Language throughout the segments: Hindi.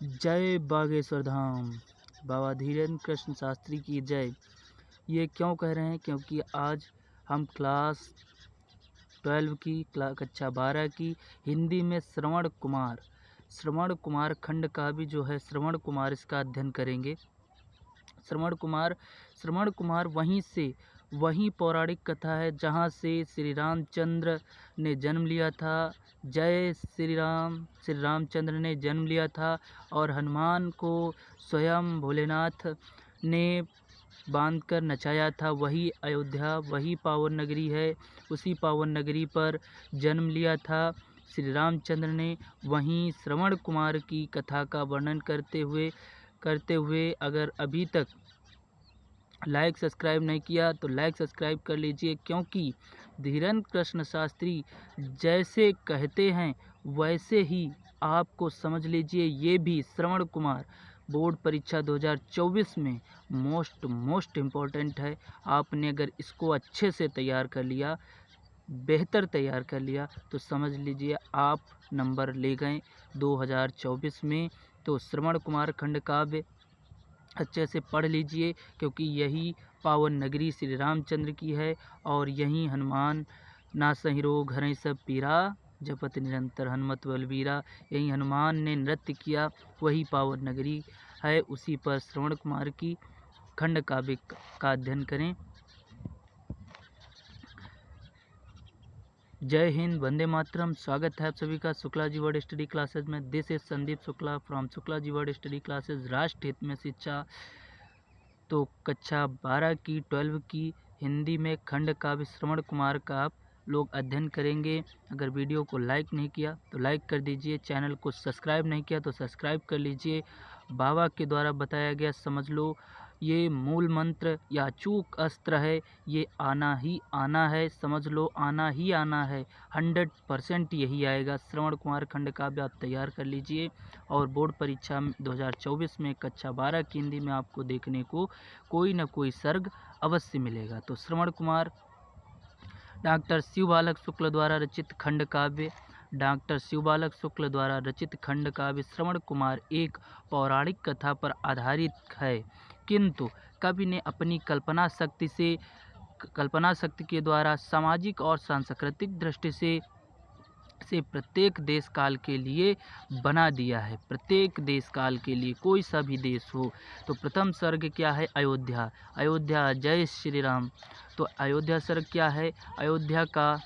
जय बागेश्वर धाम, बाबा धीरेन्द्र कृष्ण शास्त्री की जय। ये क्यों कह रहे हैं? क्योंकि आज हम क्लास 12 की कक्षा 12 की हिंदी में श्रवण कुमार खंड का भी जो है श्रवण कुमार, इसका अध्ययन करेंगे। श्रवण कुमार वहीं पौराणिक कथा है जहाँ से श्री रामचंद्र ने जन्म लिया था। जय श्री राम। श्री रामचंद्र ने जन्म लिया था और हनुमान को स्वयं भोलेनाथ ने बांधकर नचाया था। वही अयोध्या, वही पावन नगरी है। उसी पावन नगरी पर जन्म लिया था श्री रामचंद्र ने। वहीं श्रवण कुमार की कथा का वर्णन करते हुए अगर अभी तक लाइक सब्सक्राइब नहीं किया तो लाइक सब्सक्राइब कर लीजिए, क्योंकि धीरेन्द्र कृष्ण शास्त्री जैसे कहते हैं वैसे ही आपको समझ लीजिए। ये भी श्रवण कुमार बोर्ड परीक्षा 2024 में मोस्ट इम्पॉर्टेंट है। आपने अगर इसको अच्छे से तैयार कर लिया, बेहतर तैयार कर लिया, तो समझ लीजिए आप नंबर ले गए 2024 में। तो श्रवण कुमार खंड काव्य अच्छे से पढ़ लीजिए, क्योंकि यही पावन नगरी श्री रामचंद्र की है और यहीं हनुमान नासहि रोग हरहि सब पीरा, जपत निरंतर हनुमत बलबीरा। यहीं हनुमान ने नृत्य किया, वही पावन नगरी है। उसी पर श्रवण कुमार की खंड काव्य का अध्ययन करें। जय हिंद, वंदे मातरम। स्वागत है आप सभी का Shukla ji word study classes में। This is Sandeep Shukla from Shukla ji word study classes. राष्ट्र हित में शिक्षा। तो कक्षा 12 की 12 की हिंदी में खंड काव्य श्रवण कुमार का आप लोग अध्ययन करेंगे। अगर वीडियो को लाइक नहीं किया तो लाइक कर दीजिए, चैनल को सब्सक्राइब नहीं किया तो सब्सक्राइब कर लीजिए। बाबा के द्वारा बताया गया समझ लो, ये मूल मंत्र या अचूक अस्त्र है। ये आना ही आना है, समझ लो, आना ही आना है। 100% यही आएगा। श्रवण कुमार खंड काव्य आप तैयार कर लीजिए और बोर्ड परीक्षा 2024 में कक्षा 12 की हिंदी में आपको देखने को कोई न कोई सर्ग अवश्य मिलेगा। तो श्रवण कुमार डॉक्टर शिवबालक शुक्ल द्वारा रचित खंड काव्य। डॉक्टर शिवबालक शुक्ल द्वारा रचित खंड काव्य श्रवण कुमार एक पौराणिक कथा पर आधारित है, किंतु कवि ने अपनी कल्पना शक्ति के द्वारा सामाजिक और सांस्कृतिक दृष्टि से प्रत्येक देश काल के लिए बना दिया है। प्रत्येक देश काल के लिए, कोई सा भी देश हो। तो प्रथम सर्ग क्या है? अयोध्या। अयोध्या, जय श्री राम। तो अयोध्या सर्ग क्या है? अयोध्या का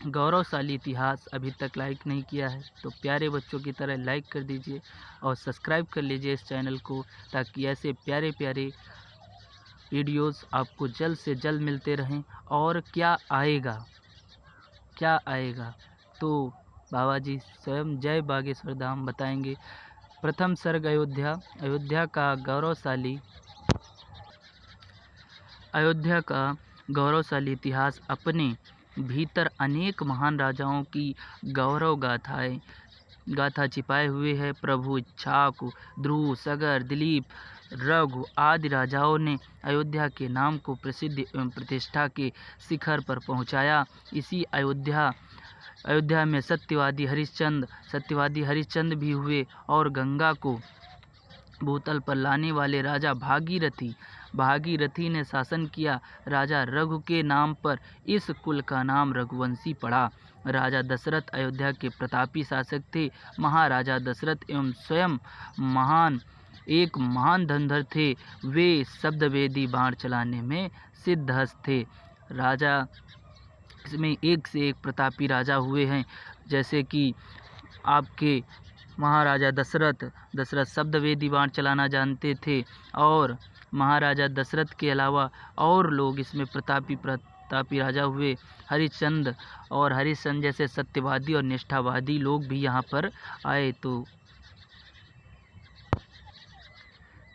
गौरवशाली इतिहास। अभी तक लाइक नहीं किया है तो प्यारे बच्चों की तरह लाइक कर दीजिए और सब्सक्राइब कर लीजिए इस चैनल को, ताकि ऐसे प्यारे प्यारे वीडियोस आपको जल्द से जल्द मिलते रहें। और क्या आएगा तो बाबा जी स्वयं जय बागेश्वर धाम बताएंगे। प्रथम सर्ग अयोध्या। अयोध्या का गौरवशाली इतिहास अपने भीतर अनेक महान राजाओं की गौरव गाथा छिपाए हुए है। प्रभु इक्ष्वाकु, ध्रुव, सगर, दिलीप, रघु आदि राजाओं ने अयोध्या के नाम को प्रसिद्धि एवं प्रतिष्ठा के शिखर पर पहुंचाया। इसी अयोध्या में सत्यवादी हरिश्चंद्र भी हुए और गंगा को भूतल पर लाने वाले राजा भागीरथी ने शासन किया। राजा रघु के नाम पर इस कुल का नाम रघुवंशी पड़ा। राजा दशरथ अयोध्या के प्रतापी शासक थे। महाराजा दशरथ एवं स्वयं एक महान धनुर्धर थे। वे शब्दवेदी बाण चलाने में सिद्धहस्त थे। राजा इसमें एक से एक प्रतापी राजा हुए हैं, जैसे कि आपके महाराजा दशरथ शब्दवेदी बाण चलाना जानते थे। और महाराजा दशरथ के अलावा और लोग इसमें प्रतापी राजा हुए। हरिश्चंद्र जैसे सत्यवादी और निष्ठावादी लोग भी यहाँ पर आए। तो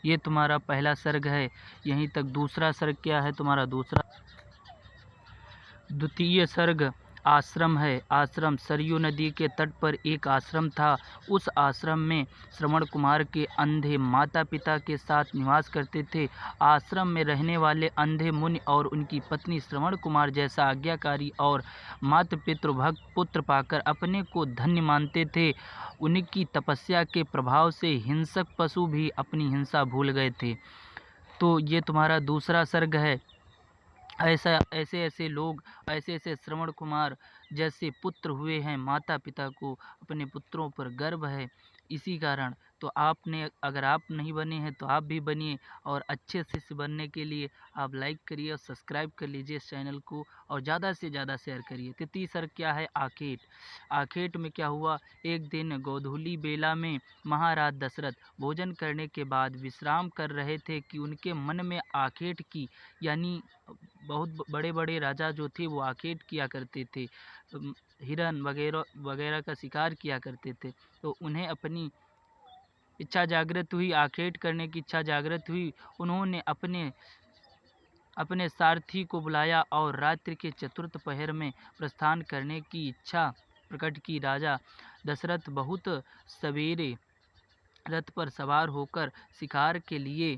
ये तुम्हारा पहला सर्ग है। यहीं तक दूसरा सर्ग क्या है तुम्हारा? द्वितीय सर्ग आश्रम है। आश्रम सरयू नदी के तट पर एक आश्रम था। उस आश्रम में श्रवण कुमार के अंधे माता पिता के साथ निवास करते थे। आश्रम में रहने वाले अंधे मुनि और उनकी पत्नी श्रवण कुमार जैसा आज्ञाकारी और माता पितृभक्त पुत्र पाकर अपने को धन्य मानते थे। उनकी तपस्या के प्रभाव से हिंसक पशु भी अपनी हिंसा भूल गए थे। तो ये तुम्हारा दूसरा सर्ग है। ऐसे लोग, ऐसे श्रवण कुमार जैसे पुत्र हुए हैं। माता पिता को अपने पुत्रों पर गर्व है। इसी कारण तो आपने, अगर आप नहीं बने हैं तो आप भी बनिए, और अच्छे शिष्य बनने के लिए आप लाइक करिए और सब्सक्राइब कर लीजिए इस चैनल को, और ज़्यादा से ज़्यादा शेयर करिए। तृतीय सर्ग क्या है? आखेट। आखेट में क्या हुआ? एक दिन गोधूली बेला में महाराज दशरथ भोजन करने के बाद विश्राम कर रहे थे कि उनके मन में आखेट की, यानी बहुत बड़े बड़े राजा जो थे वो आखेट किया करते थे, हिरन वगैरह वगैरह का शिकार किया करते थे। तो उन्हें अपनी इच्छा जागृत हुई, आखेट करने की इच्छा जागृत हुई। उन्होंने अपने सारथी को बुलाया और रात्रि के चतुर्थ पहर में प्रस्थान करने की इच्छा प्रकट की। राजा दशरथ बहुत सवेरे रथ पर सवार होकर शिकार के लिए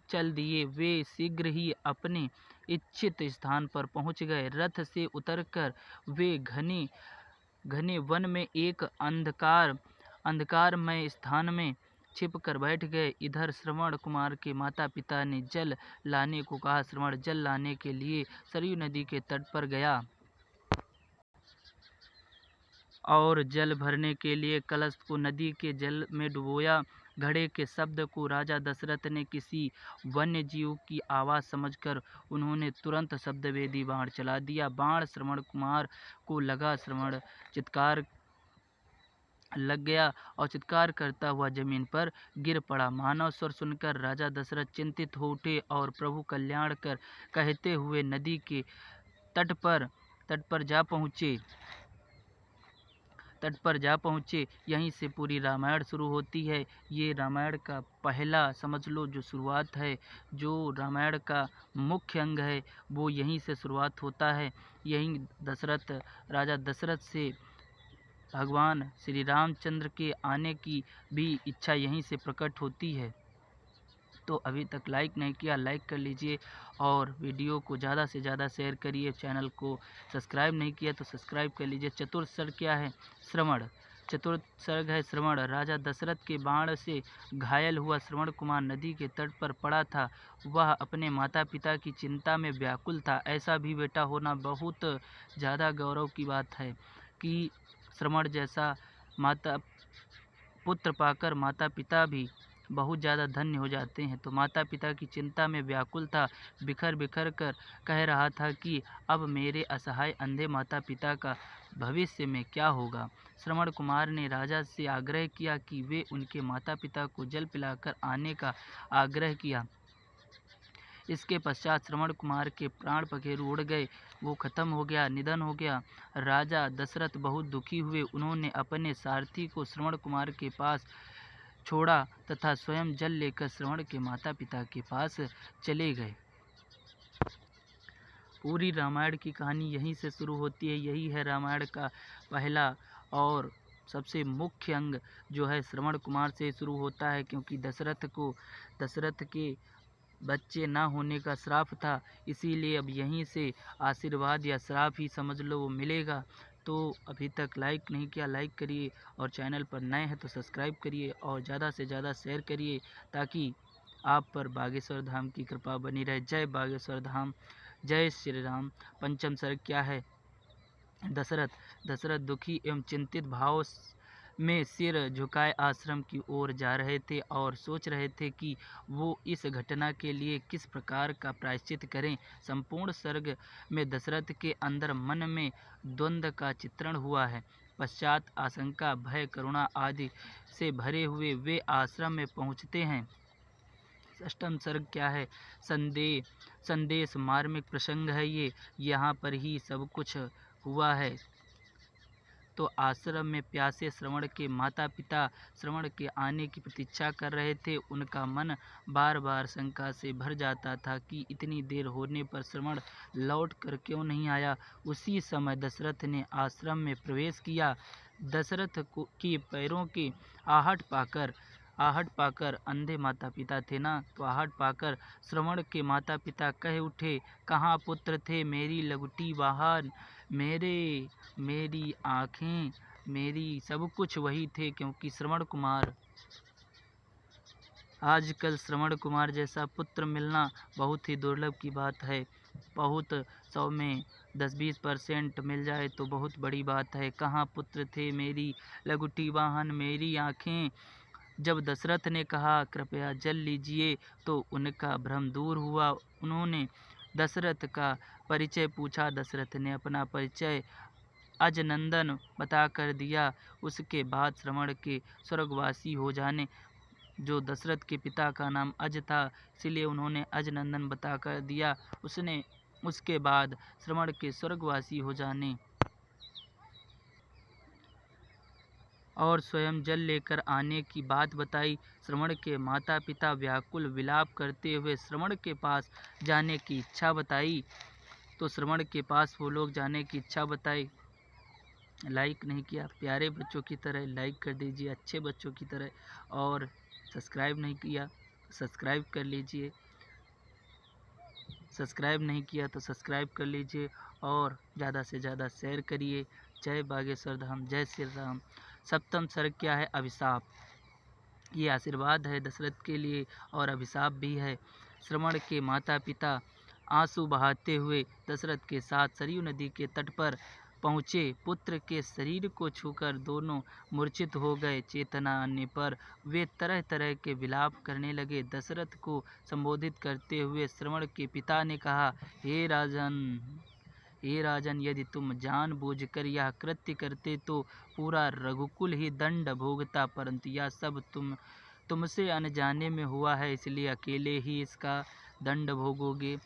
चल दिए। वे शीघ्र ही अपने इच्छित स्थान पर पहुंच गए। रथ से उतरकर वे घने घने वन में एक अंधकारमय स्थान में छिप कर बैठ गए। इधर श्रवण कुमार के माता पिता ने जल लाने को कहा। श्रवण जल लाने के लिए सरयू नदी के तट पर गया और जल भरने के लिए कलश को नदी के जल में डुबोया। घड़े के शब्द को राजा दशरथ ने किसी वन्य जीव की आवाज़ समझकर उन्होंने तुरंत शब्दवेदी बाण चला दिया। बाण श्रवण कुमार को लगा। श्रवण चित्कार लग गया और चित्कार करता हुआ जमीन पर गिर पड़ा। मानव स्वर सुनकर राजा दशरथ चिंतित हो उठे और प्रभु कल्याण कर कहते हुए नदी के तट पर जा पहुँचे। यहीं से पूरी रामायण शुरू होती है। ये रामायण का पहला, समझ लो, जो शुरुआत है, जो रामायण का मुख्य अंग है, वो यहीं से शुरुआत होता है। यहीं राजा दशरथ से भगवान श्री रामचंद्र के आने की भी इच्छा यहीं से प्रकट होती है। तो अभी तक लाइक नहीं किया, लाइक कर लीजिए और वीडियो को ज़्यादा से ज़्यादा शेयर करिए। चैनल को सब्सक्राइब नहीं किया तो सब्सक्राइब कर लीजिए। चतुर्थ सर्ग क्या है? श्रवण। चतुर्थ सर्ग है श्रवण। राजा दशरथ के बाण से घायल हुआ श्रवण कुमार नदी के तट पर पड़ा था। वह अपने माता पिता की चिंता में व्याकुल था। ऐसा भी बेटा होना बहुत ज़्यादा गौरव की बात है कि श्रवण जैसा पुत्र पाकर माता पिता भी बहुत ज़्यादा धन्य हो जाते हैं। तो माता पिता की चिंता में व्याकुल था, बिखर बिखर कर कह रहा था कि अब मेरे असहाय अंधे माता पिता का भविष्य में क्या होगा। श्रवण कुमार ने राजा से आग्रह किया कि वे उनके माता पिता को जल पिलाकर आने का आग्रह किया। इसके पश्चात श्रवण कुमार के प्राण पखेरु उड़ गए, वो खत्म हो गया, निधन हो गया। राजा दशरथ बहुत दुखी हुए। उन्होंने अपने सारथी को श्रवण कुमार के पास छोड़ा तथा स्वयं जल लेकर श्रवण के माता पिता के पास चले गए। पूरी रामायण की कहानी यहीं से शुरू होती है। यही है रामायण का पहला और सबसे मुख्य अंग, जो है श्रवण कुमार से शुरू होता है, क्योंकि दशरथ के बच्चे ना होने का श्राप था, इसीलिए अब यहीं से आशीर्वाद या श्राप ही समझ लो वो मिलेगा। तो अभी तक लाइक नहीं किया, लाइक करिए, और चैनल पर नए हैं तो सब्सक्राइब करिए और ज़्यादा से ज़्यादा शेयर करिए, ताकि आप पर बागेश्वर धाम की कृपा बनी रहे। जय बागेश्वर धाम, जय श्री राम। पंचम सर्ग क्या है? दशरथ दुखी एवं चिंतित भाव में सिर झुकाए आश्रम की ओर जा रहे थे और सोच रहे थे कि वो इस घटना के लिए किस प्रकार का प्रायश्चित करें। संपूर्ण सर्ग में दशरथ के अंदर मन में द्वंद्व का चित्रण हुआ है। पश्चात आशंका, भय, करुणा आदि से भरे हुए वे आश्रम में पहुंचते हैं। अष्टम सर्ग क्या है? संदेश। मार्मिक प्रसंग है ये, यहाँ पर ही सब कुछ हुआ है। तो आश्रम में प्यासे श्रवण के माता पिता श्रवण के आने की प्रतीक्षा कर रहे थे। उनका मन बार बार शंका से भर जाता था कि इतनी देर होने पर श्रवण लौट कर क्यों नहीं आया। उसी समय दशरथ ने आश्रम में प्रवेश किया। दशरथ के पैरों की आहट पाकर अंधे माता पिता थे ना, तो आहट पाकर श्रवण के माता पिता कह उठे, कहाँ पुत्र थे? मेरी लंगोटी वाहन, मेरी आँखें, मेरी सब कुछ वही थे। क्योंकि श्रवण कुमार, आजकल श्रवण कुमार जैसा पुत्र मिलना बहुत ही दुर्लभ की बात है। बहुत 100 में 10-20% मिल जाए तो बहुत बड़ी बात है। कहाँ पुत्र थे? मेरी लंगोटी वाहन, मेरी आँखें। जब दशरथ ने कहा, कृपया जल लीजिए, तो उनका भ्रम दूर हुआ। उन्होंने दशरथ का परिचय पूछा। दशरथ ने अपना परिचय अजनंदन बता कर दिया। उसके बाद श्रवण के स्वर्गवासी हो जाने, जो दशरथ के पिता का नाम अज था, इसलिए उन्होंने अजनंदन बता कर दिया। उसके बाद श्रवण के स्वर्गवासी हो जाने और स्वयं जल लेकर आने की बात बताई। श्रवण के माता पिता व्याकुल विलाप करते हुए श्रवण के पास जाने की इच्छा बताई। तो श्रवण के पास वो लोग जाने की इच्छा बताई। लाइक नहीं किया, प्यारे बच्चों की तरह लाइक कर दीजिए, अच्छे बच्चों की तरह। और सब्सक्राइब नहीं किया, सब्सक्राइब कर लीजिए। सब्सक्राइब नहीं किया तो सब्सक्राइब कर लीजिए और ज़्यादा से ज़्यादा शेयर करिए। जय बागेश्वर धाम, जय श्री राम। सप्तम सर्ग क्या है? अभिशाप। ये आशीर्वाद है दशरथ के लिए और अभिशाप भी है। श्रवण के माता पिता आंसू बहाते हुए दशरथ के साथ सरयू नदी के तट पर पहुँचे। पुत्र के शरीर को छूकर दोनों मूर्छित हो गए। चेतना आने पर वे तरह तरह के विलाप करने लगे। दशरथ को संबोधित करते हुए श्रवण के पिता ने कहा, हे राजन, यदि तुम जानबूझकर यह कृत्य करते तो पूरा रघुकुल ही दंड भोगता, परंतु यह सब तुमसे अनजाने में हुआ है, इसलिए अकेले ही इसका दंड भोगोगे।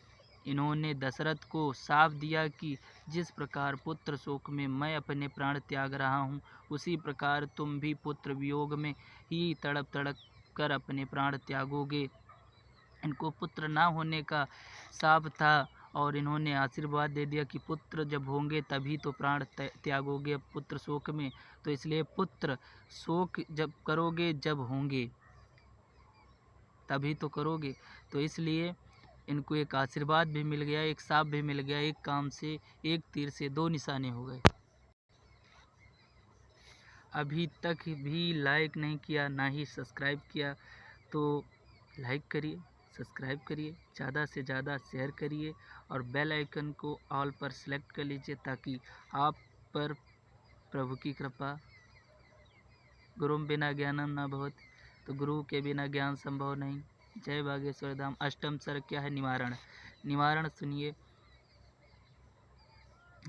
इन्होंने दशरथ को साफ दिया कि जिस प्रकार पुत्र शोक में मैं अपने प्राण त्याग रहा हूँ, उसी प्रकार तुम भी पुत्र वियोग में ही तड़प तड़प कर अपने प्राण त्यागोगे। इनको पुत्र ना होने का शाप था और इन्होंने आशीर्वाद दे दिया कि पुत्र जब होंगे तभी तो प्राण त्यागोगे पुत्र शोक में। तो इसलिए पुत्र शोक जब करोगे, जब होंगे तभी तो करोगे। तो इसलिए इनको एक आशीर्वाद भी मिल गया, एक शाप भी मिल गया। एक काम से एक तीर से दो निशाने हो गए। अभी तक भी लाइक नहीं किया, ना ही सब्सक्राइब किया, तो लाइक करिए, सब्सक्राइब करिए, ज़्यादा से ज़्यादा शेयर करिए और बेल आइकन को ऑल पर सेलेक्ट कर लीजिए ताकि आप पर प्रभु की कृपा। गुरु बिना ज्ञानम न भवति, तो गुरु के बिना ज्ञान संभव नहीं। जय बागेश्वर धाम। अष्टम सर्ग क्या है? निवारण। निवारण सुनिए।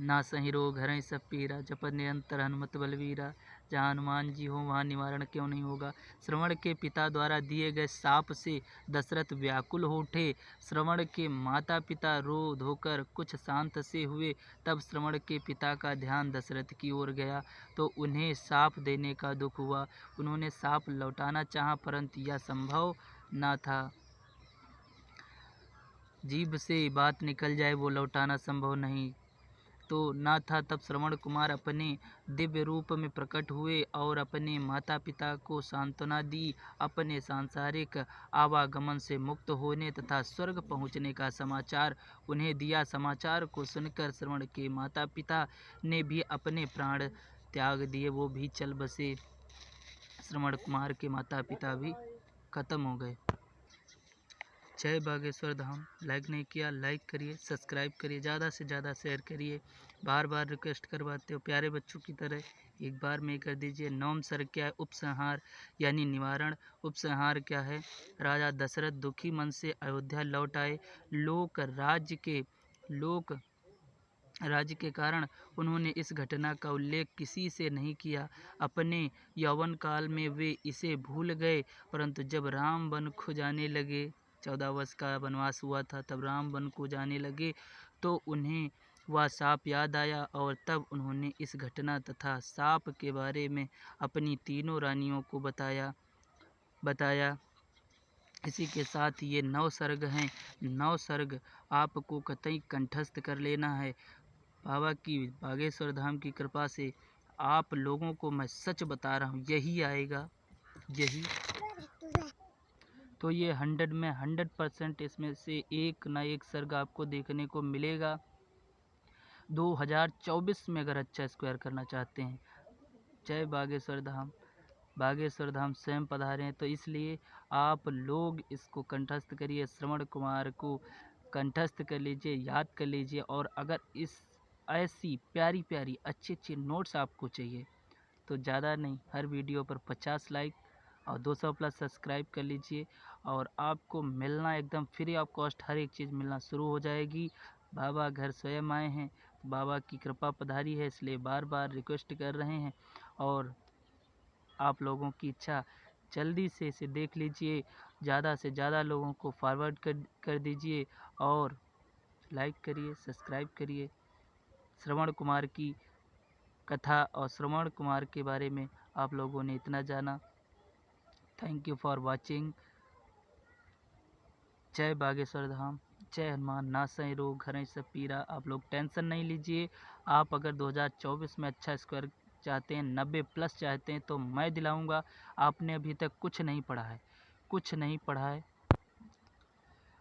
ना सही रोग हरहि सब पीरा, जपत निरंतर हनुमत बलवीरा। जहाँ हनुमान जी हो वहाँ निवारण क्यों नहीं होगा। श्रवण के पिता द्वारा दिए गए शाप से दशरथ व्याकुल हो उठे। श्रवण के माता पिता रो धोकर कुछ शांत से हुए। तब श्रवण के पिता का ध्यान दशरथ की ओर गया तो उन्हें शाप देने का दुख हुआ। उन्होंने शाप लौटाना चाहा, परंतु यह संभव न था। जीभ से बात निकल जाए वो लौटाना संभव नहीं तो ना था। तब श्रवण कुमार अपने दिव्य रूप में प्रकट हुए और अपने माता पिता को सांत्वना दी। अपने सांसारिक आवागमन से मुक्त होने तथा स्वर्ग पहुँचने का समाचार उन्हें दिया। समाचार को सुनकर श्रवण के माता पिता ने भी अपने प्राण त्याग दिए, वो भी चल बसे। श्रवण कुमार के माता पिता भी खत्म हो गए। जय बागेश्वर धाम। लाइक नहीं किया, लाइक करिए, सब्सक्राइब करिए, ज़्यादा से ज़्यादा शेयर करिए। बार बार रिक्वेस्ट करवाते हो प्यारे बच्चों की तरह, एक बार में कर दीजिए। नौम सर्ग क्या है? उपसंहार यानी निवारण। उपसंहार क्या है? राजा दशरथ दुखी मन से अयोध्या लौट आए। राज्य के कारण उन्होंने इस घटना का उल्लेख किसी से नहीं किया। अपने यौवन काल में वे इसे भूल गए, परंतु जब राम वन को जाने लगे, 14 वर्ष का वनवास हुआ था, तब राम वन को जाने लगे तो उन्हें वह सांप याद आया और तब उन्होंने इस घटना तथा सांप के बारे में अपनी तीनों रानियों को बताया। इसी के साथ ये 9 सर्ग हैं। 9 सर्ग आपको कतई कंठस्थ कर लेना है। बाबा की बागेश्वर धाम की कृपा से आप लोगों को मैं सच बता रहा हूँ, यही आएगा, यही। तो ये 100 में 100% इसमें से एक ना एक सर्ग आपको देखने को मिलेगा। 2024 में अगर अच्छा स्क्वायर करना चाहते हैं, जय बागेश्वर धाम, बागेश्वर धाम स्वयं पधारे हैं, तो इसलिए आप लोग इसको कंठस्थ करिए, श्रवण कुमार को कंठस्थ कर लीजिए, याद कर लीजिए। और अगर इस ऐसी प्यारी प्यारी अच्छी अच्छी नोट्स आपको चाहिए तो ज़्यादा नहीं, हर वीडियो पर 50 लाइक और 200 प्लस सब्सक्राइब कर लीजिए और आपको मिलना एकदम फ्री ऑफ कॉस्ट हर एक चीज़ मिलना शुरू हो जाएगी। बाबा घर स्वयं आए हैं, बाबा की कृपा पधारी है, इसलिए बार बार रिक्वेस्ट कर रहे हैं। और आप लोगों की इच्छा, जल्दी से इसे देख लीजिए, ज़्यादा से ज़्यादा लोगों को फॉरवर्ड कर दीजिए और लाइक करिए, सब्सक्राइब करिए। श्रवण कुमार की कथा और श्रवण कुमार के बारे में आप लोगों ने इतना जाना। Thank you for watching. जय बागेश्वर धाम, जय हनुमान, नासै रोग हरै सब पीरा। आप लोग टेंशन नहीं लीजिए। आप अगर 2024 में अच्छा स्क्वायर चाहते हैं, 90 प्लस चाहते हैं, तो मैं दिलाऊंगा। आपने अभी तक कुछ नहीं पढ़ा है, कुछ नहीं पढ़ा है,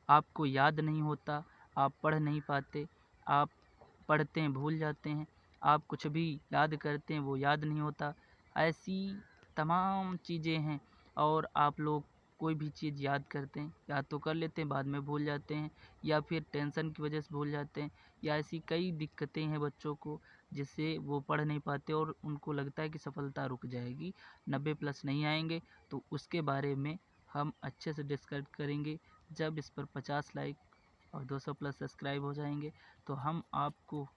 आपको याद नहीं होता, आप पढ़ नहीं पाते, आप पढ़ते हैं भूल जाते हैं, आप कुछ भी याद करते हैं वो याद नहीं होता, ऐसी तमाम चीज़ें हैं। और आप लोग कोई भी चीज़ याद करते हैं, याद तो कर लेते हैं, बाद में भूल जाते हैं, या फिर टेंशन की वजह से भूल जाते हैं, या ऐसी कई दिक्कतें हैं बच्चों को जिससे वो पढ़ नहीं पाते और उनको लगता है कि सफलता रुक जाएगी, 90 प्लस नहीं आएंगे। तो उसके बारे में हम अच्छे से डिस्कस करेंगे। जब इस पर 50 लाइक और 200 प्लस सब्सक्राइब हो जाएंगे तो हम आपको